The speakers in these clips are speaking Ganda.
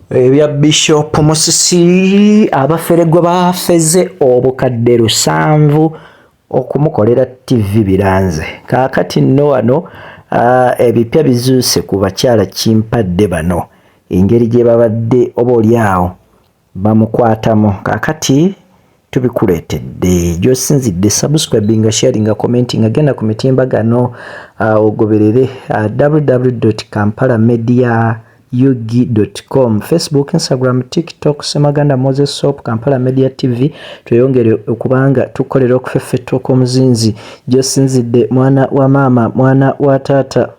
ebya Bishop Musisi abaferegwa bafeze obukadde 7 okumukolera TV biranze kakati nno wano ebipya bizuuse ku bakyala kimpadde bano engeri gye babadde oboolyawo bamukwatamu kakati tubikuleetedde gy'osinzidde subscribing sharing commenting agenda ku mitimbagano ogoberere www.kampalamedia.ug.com Facebook, Instagram, TikTok, Semaganda Moses Soap, Kampala Media TV tweyongere okubanga tukolera okufeffetta okw'omuzinzi gy'osinzidde mwana wa maama mwana wa taata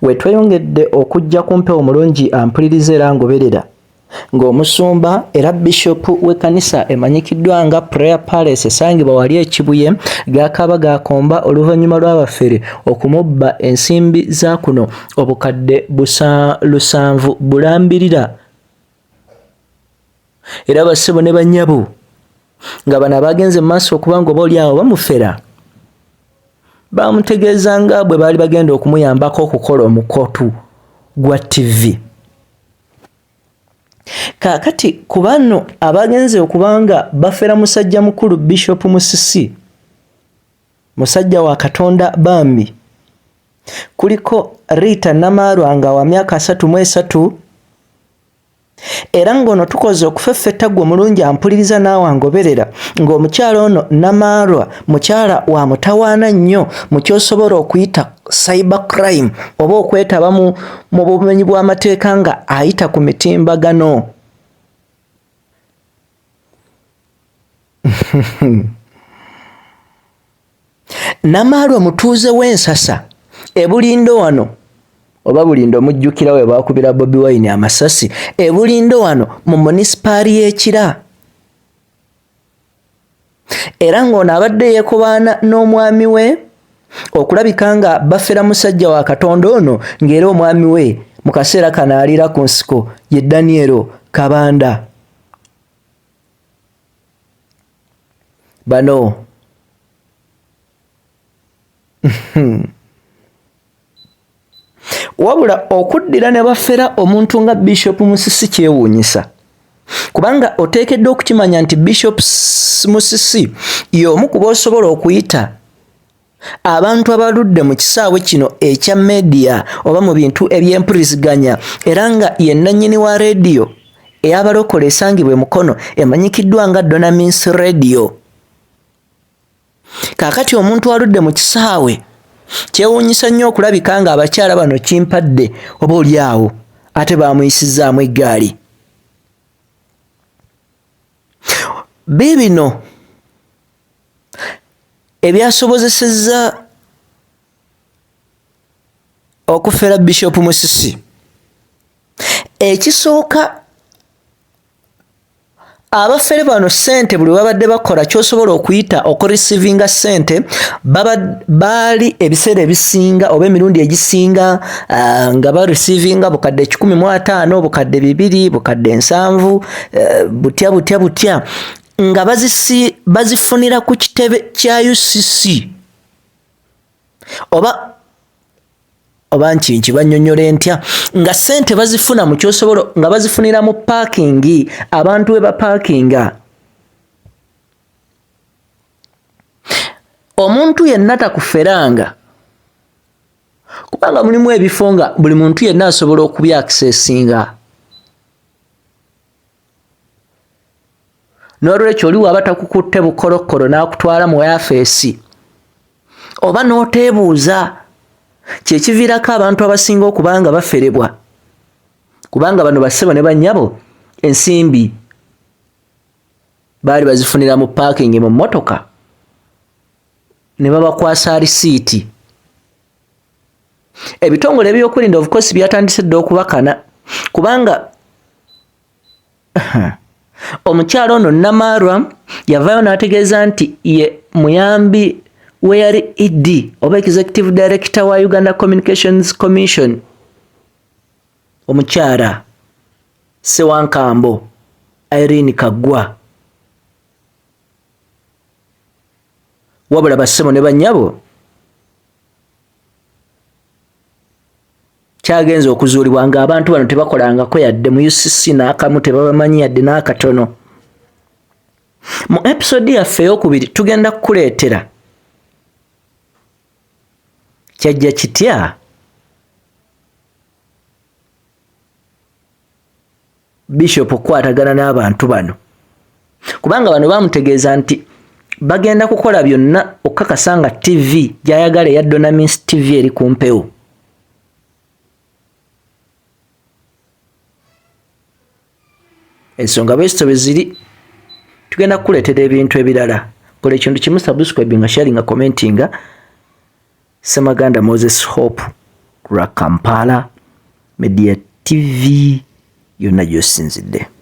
we tweyongedde okujja ku mpewo mulungi ampuliriza era ngoberera ng'omusumba era Bishop w'ekkanisa emanyikiddwa nga Prayer Palace esangibwa wali ekibuye gaakaba gaakomba oluvannyuma lw'abafere okumubba ensimbi za kuno obukadde 7 bulambirira era bassebo ne bannyabo nga bano abagenze mu maaso okubanga obaolyawo bamufera bamutegeeza nga bwe baali bagenda okumuyambako okukola omukotu gwa TV. Kakati ku bano abagenze okubanga bafera musajja mukulu Bishop Musisi musajja wa Katonda bambi kuliko Rita Namarwa nga wa myaka 33 era ngono tukoze okufeffetta gwe mulungi ampuliriza naawe angoberera ng'omukyala ono Namarwa mukyala wa mutawaana nnyo mu kyosobola okuyita cyber crime oba okwetaba mu bumenyi bw'amateeka nga ayita ku mitimbagano. Namarwa mutuuze w'ensasa ebulindo wano oba bulindo mujjukira we baakubira Bobi Wine amasasi ebulindo wano mu munisipaali y'Ekira era ng'ono abadde yeekobaana n'omwami we okulabika nga bafera musajja wa Katonda ono ng'era omwami we mu kaseera kano aliira ku nsiko ye Daniel Kabanda. Bano wabula okuddira ne bafera omuntu nga Bishop Musisi kyewuunyisa kubanga oteekeddwa okukimanya nti Bishop Musisi y'omu ku b'osobola okuyita abantu abaludde mu kisaawe kino ekya media oba mu bintu eby'empuriziganya era nga ye nannyini wa rediyo ey'abalokole esangibwa Mukono emanyikiddwa nga Donamins Radio. Kaakati omuntu aludde mu kisaawe kyewuunyisa nnyo okulabika nga abakyala bano kimpadde oba olyawo ate baamuyisizaamu eggaali. Biibino ebyasobozesezza okufera Bishop Musisi ekisooka abafere bano ssente buli babadde bakola kyosobola okuyita okurisivinga ssente baali ebiseera ebisinga oba emirundi egisinga nga barisivinga bukadde 15 bukadde 2 bukadde 7 butya nga bazifunira ku kitebe kya UCC oba nkinki bannyonnyole ntya nga ssente bazifuna mu kyosobola nga bazifunira mu paakingi abantu we bapaakinga. Omuntu yenna takuferanga kubanga mulimu ebifo nga buli muntu yenna asobola okubyakisesinga n'olwekyo oli waba takukutte bukolokolo n'akutwala mu yafeesi oba n'oteebuuza kyekiviirako abantu abasinga okubanga baferebwa kubanga bano bassebo ne bannyabo ensimbi baali bazifunira mu paakingi mu mmotoka ne babakwasa risiiti. Ebitongole ebyokulinda of course byatandise dda okubakana kubanga omukyalo ono Namarwa yavaayo n'ategeeza nti ye muyambi we yali ED oba Executive Director wa Uganda Communications Commission omukyala Sewankambo Irene Kaggwa wabula bassebo ne bannyabo kyagenza okuzuulibwa nga abantu bano tebakolangako yadde mu UCC n'akamu tebabamanyi yadde n'akatono. Mu episode yaffe ey'okubiri tugenda kukuleetera kyajja kitya Bishop okukwatagana n'abantu bano, kubanga bano bamutegeeza nti bagenda kukola byonna okukakasa nga TV gy'ayagala eya Donamis TV eri ku mpewo. Ensonga bwesito bwe ziri, tugenda kukuleetera ebintu ebirala. Kola ekintu kimu, subscribe nga sharing nga commenting. Ssemaganda Moses Hope lwa Kampala Media TV yonna gy'osinzidde.